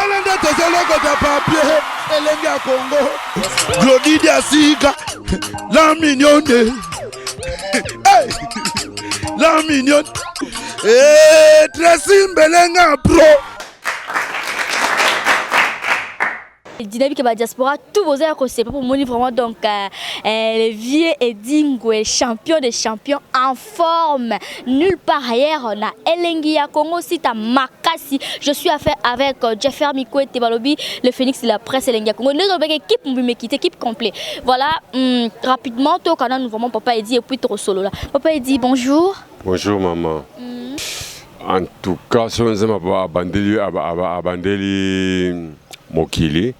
Talanda tozoloko ta papier, elenge ya Congo. Glody Diasika, la mignonne. Hey, la mignonne. Eh, Tracy Mbelenga pro. Dynamique de la diaspora, tout vos airs c'est pour moi vraiment donc le vieux Edingwe, champion des champions en forme. Nulle part ailleurs, on a Elengia Congo, Sita Makasi. Je suis affaire avec Jeffer Mikwe Tebalobi, le Phoenix de la presse Elengia Congo. Nous avons une équipe, équipe complète. Voilà, rapidement, tout le nous vraiment Papa Edi et puis trop solo là. Papa Edi, bonjour. Bonjour maman. En tout cas, si on a abandeli Mokili,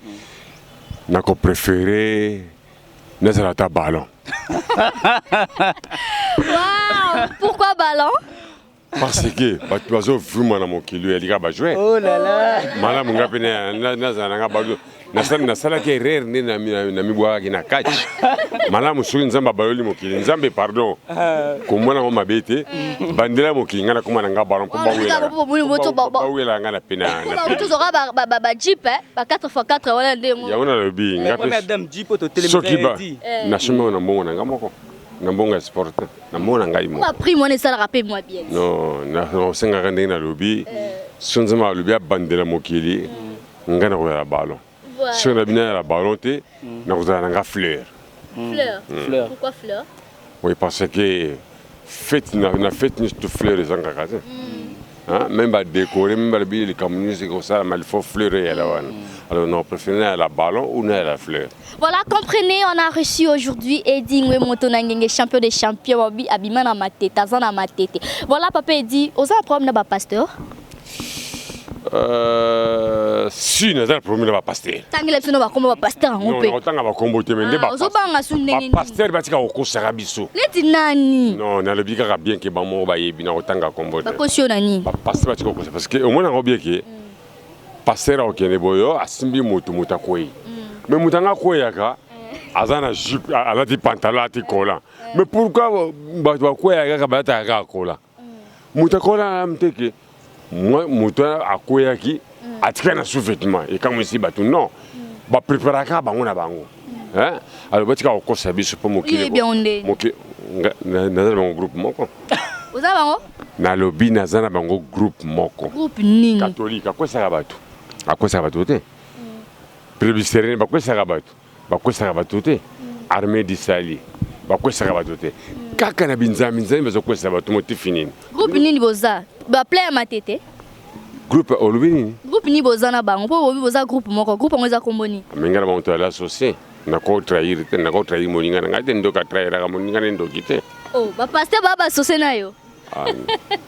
nako préféré Nazarata ballon. Waouh! Pourquoi ballon? Parce que tu as vu mon Mokili, elle a joué. Oh là là! Madame Mungapene, Nazaranga ballon. Nasala qui est rare, Namiboa qui n'a catch. Madame Moussou Nzamba Bayoli Mokili, Nzambe pardon. Comme moi, on m'a bêté. Bandela Mokili, n'a comment un ballon pour Bawela, n'a pena. Tu auras Jeep, 4x4, voilà des mots. Il y a un lobby. Madame Jeep au téléphone. Sokiba, National Namon, Namoko. Nambonga sport namona ngai mo appris moi ça rappelle moi bien non na senga rende na lobby sonzema lobby abandela Mokili ngana ko ya ballon si on a bien la ballon te na ko za nga fleur. Pourquoi fleur? Oui, parce que fête na fête ni tout fleur les engagés hein même pas décorer même pas les communistes comme ça mais il faut fleurer là. Alors non, préférez la ballon ou la fleur. Voilà, comprenez, on a reçu aujourd'hui Edingwe Motonangenge, champion des champions, Abimana Matete, Tazana Matete. Voilà, papa dit, vous avez un problème de pasteur? Si, nous avons un problème de pasteur. Tant que les gens ne vont pas pasteur, on peut. Non, tant qu'on va combattre, mais pas pasteur, va dire qu'on sera biso. Les nani. Non, on a le biga bien que bamo ba yebi na otanga combattre. Pas caution nani. Pasteur va dire qu'on parce que au moins on a bien que pasteur okene boyo asimbi moto mutakoyi. Mais mutanga koyaka azana jupe alati pantalon ati kola. Mais pourquoi ba koyaka ba ta ka kola? Mutakola mteke moi muta akoyaki atika na sous-vêtement et comme ici batu non. Ba préparer ka bango na bango. Hein? Alors batika ko sabiso pour Mokili. Mokili na bango groupe moko. Oza bango? Na lobby na zana bango groupe moko. Groupe nini? Catholique quoi ça batu? À quoi ça va tout? Plébiscitaire, à quoi ça va tout? À quoi ça va tout? Armée d'Israël, à quoi ça va tout? Kaka na binza, mais à quoi ça va tout? Fini. Groupe ni boza, ba play à ma tête. Groupe Olubini. Groupe ni boza na bango, po boza groupe moko, groupe ngoza komboni. Mengara monto à l'associé, na ko trahir moninga na ngate ndo ka trahir ka moninga ndo kite. Oh, ba pasteur baba associé na yo.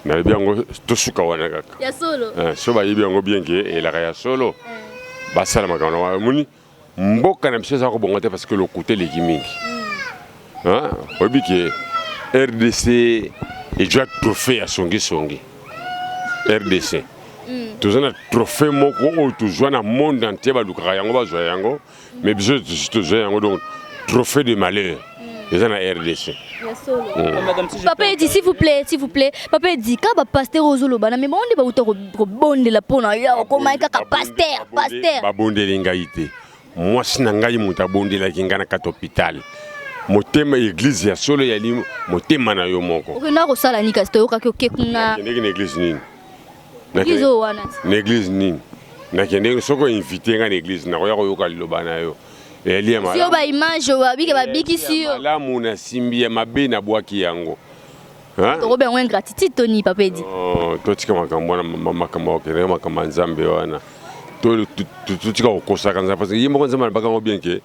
Na biango to suka wana kaka. Ya solo. So ba yibiango bien que et la ya solo. Ba sala makana wa muni mboka na mseza ko bongote parce que le côté les gimingi. Hein? Obi que RDC et déjà trophée à songi. RDC. Tous un trophée moko o toujours na monde entier ba lukaka yango ba zo yango mais besoin de zo yango donc trophée de malheur. Les gens à RDC. Papa dit s'il vous plaît. Papa dit quand pasteur Ozolo bana mais on dit ba bonde la pona ya comment ka pasteur. Ba bonde lingaité. Moi sinangai muta bonde la kinga na kat hôpital. Motema église ya solo ya limo motema na yo moko. Okena ko sala ni pasteur ka ke kuna. Une église nini? Église wana. L'église nini? Na kende soko invité nga l'église na ko ya ko yoka lobana yo. Si on va image, on va biki si. Là, mon asimbi ya mabe na bwaki yango. Hein? Robert, on gratitude Tony papa dit. Oh, toi tu kama kambona mama kama okere makama nzambe wana. Tu tika okosa kanza parce que yimo kanza mala bakamo bien que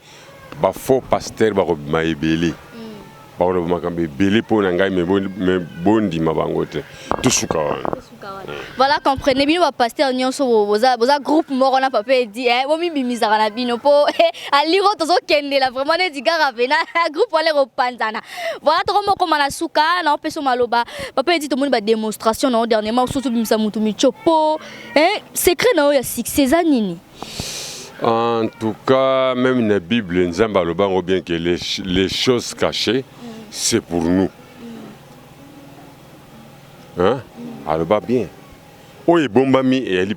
ba faux pasteur ba ko maibeli. Ba ko makambe beli po na ngai me bondi mabangote. Tusuka wana. Voilà, comprenez bien, le pasteur nyonso boza groupe moko na papa dit eh bo mi bimizaka na bino po aliro tozo kende la vraiment ne digara vena groupe wale ro panzana. Voilà to moko mana suka na peso maloba papa dit to moni ba démonstration na dernièrement surtout bimisa mutu michopo secret na ya succès anini. En tout cas, même dans la Bible, nous avons bien que les choses cachées, c'est pour nous. Hein? Alors, bien. Oui, bombami et elle est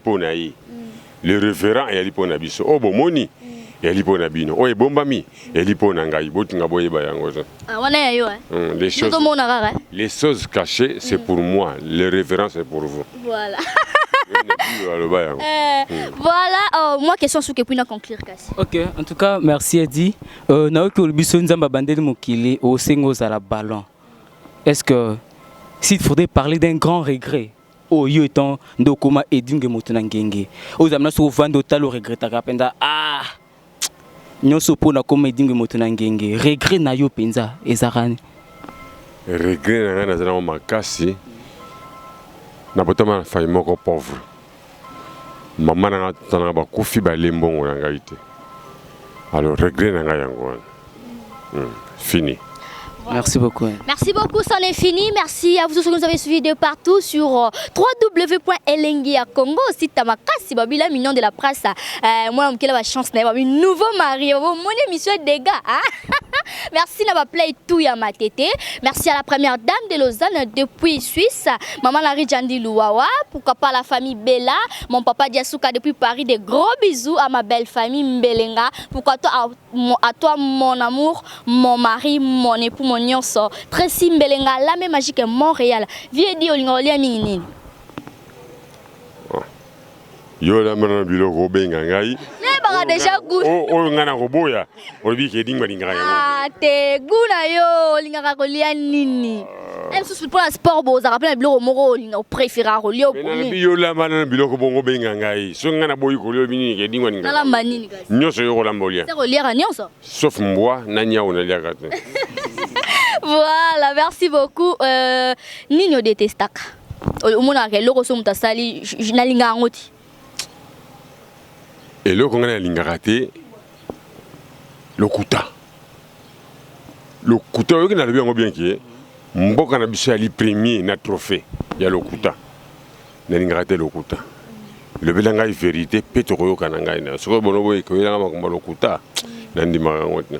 le référent et alipo na biso o bomoni et alipo na bino o e bombami et alipo na ngai botinga boyeba yango ça wana yo les choses cachées c'est pour moi les références c'est pour vous voilà. Voilà, moi question sur que puis conclure Kassi. OK, en tout cas merci Eddie. Naoki Olbiso nzamba bandeli mokili au sengo za la ballon. Est-ce que s'il faudrait parler d'un grand regret au yo étant ndokoma Edinge motuna ngenge. Aux amna so vando talo regretta kapenda nyonso pona koma Edinge motuna ngenge. Regret na yo penza ezarani. Regret na ngana makasi. Na botama faille moko pauvre. Maman na tana ba kufi ba lembongo na ngai te. Alors regret na ngai yango. Fini. Merci beaucoup. Merci beaucoup, c'en est fini. Merci à vous tous qui nous avez suivis de partout sur www.elengia.congo. Si Tamakasi, Babila, mignon de la presse. Moi, je la chance d'avoir un nouveau mari. Mon émission est des gars. Merci d'avoir play tout ya ma tété. Merci à la première dame de Lausanne depuis Suisse. Maman Larry Jandi Louawa. Pourquoi pas la famille Bella. Mon papa Diasuka depuis Paris. Des gros bisous à ma belle famille Mbelenga. Pourquoi toi, à toi, mon amour, mon mari, mon époux, mon nyonso. Tracy Mbelenga, la même magique est Montréal. Viens dire au Olia Minini. Yo la mana biloko benga ngai. Déjà goût. Oh ngana roboya. Obi ke dingwa dinga ya. Te guna yo lingaka kolia nini. Même si pour le sport bo za rappelle biloko moko linga préféra kolia ko. Mais yo la mana biloko bongo benga ngai. So ngana boyi kolia bini ke dingwa dinga. Na lamba nini kasi. Nyonso yo lamba olia. C'est kolia nyonso. Sauf mbwa na nya ona lia kate. Voilà, merci beaucoup. Nino détestaka. Au mona ke loko so mutasali na linga ngoti. Et là, quand on a l'ingaraté, le kuta. Le kuta, on a bien qui est. Mbo kana biso ali premier na trophée. Il y a le kuta. Na l'ingaraté le kuta. Le belanga est vérité, petro yo kana ngai na. Soko bono boy ko yanga makomba le kuta. Na ndima ngotna.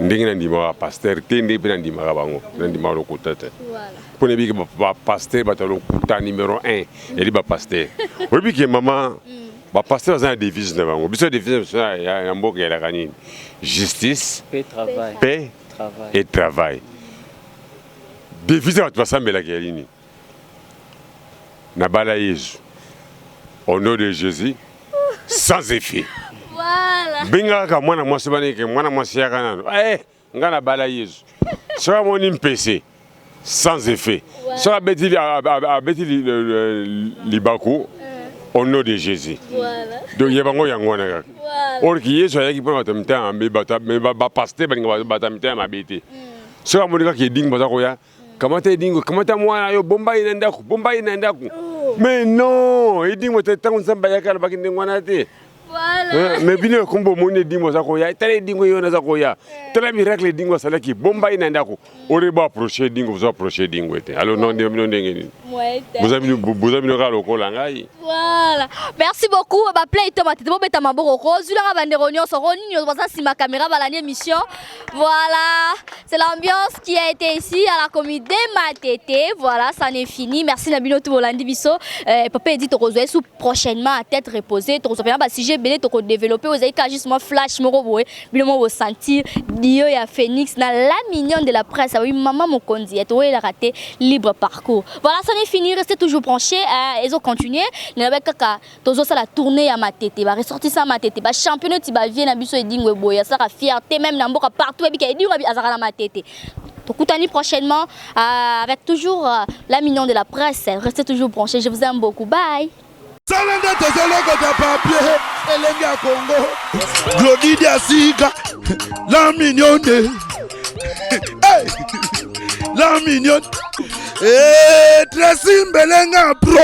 Ndenge na ndima pasteur tende pe na ndima bango. Na ndima le kuta te. Voilà. Pour ne bi ba pasteur ba le kuta numéro 1. Il ba pasteur. Oui que maman ba pasteur a des devises na bango. Biso devise ya mboka ya la kanini. Justice, paix et travail. Devise va sambela kelini. Na bala Yesu. Au nom de Jésus sans effet. Voilà. Binga ka mwana mwasi baneke mwana mwasi ya kanano. Ngana bala Yesu. Sera moni mpese sans effet. Sera beti libaku. Au nom de Jésus. Voilà. Donc il y a bango yangwana kaka. Or ki Yesu ayaki pona batamita ambe ba pasteur balinga batamita mabete. Sera monika ki ding bazako ya. Kamata dingo kamata mwana yo bomba ina ndaku. Mais non, il mo tango nzamba yakala bakinde ngwana te. Voilà. Mais bino kombo moni dingo zako ya. Tale dingo yo na zako ya. Tale miracle dingo salaki bomba ina ndaku. Ore ba approcher dingo vous approcher dingo te. Alors non ndenge. Vous avez le kolangai. Voilà. Merci beaucoup. Ba play tomate bo beta maboko rose la bandero nyonso roni nyo basa si ma caméra ba la émission. Voilà, c'est l'ambiance qui a été ici à la comédie Matete. Voilà, ça en est fini. Merci Nabino tout Volandi biso. Papa dit to rejoindre sous prochainement à tête reposée. To rejoindre ba sujet belé to développer aux aïka justement flash moro boé. Bino mo sentir Dio ya Phoenix na la mignonne de la presse. Oui, maman Mokondi et ouais, il a raté libre parcours. Voilà, ça en est fini. Restez toujours branchés. Ils ont continué. Kaka tozo ça la tournée à Matete. Ba ressortir ça Matete. Ba championnat ti ba vient na biso edingwe boya. Ça a fierté même na mboka partout et bi ka edingwe azara na Matete. Tokutani prochainement avec toujours la mignon de la presse. Restez toujours branchés. Je vous aime beaucoup. Bye. Salanda tozoloko de papier, Elengia Congo, Glodidia Sika, la mignonne, la mignonne, Tracy Mbelenga Pro.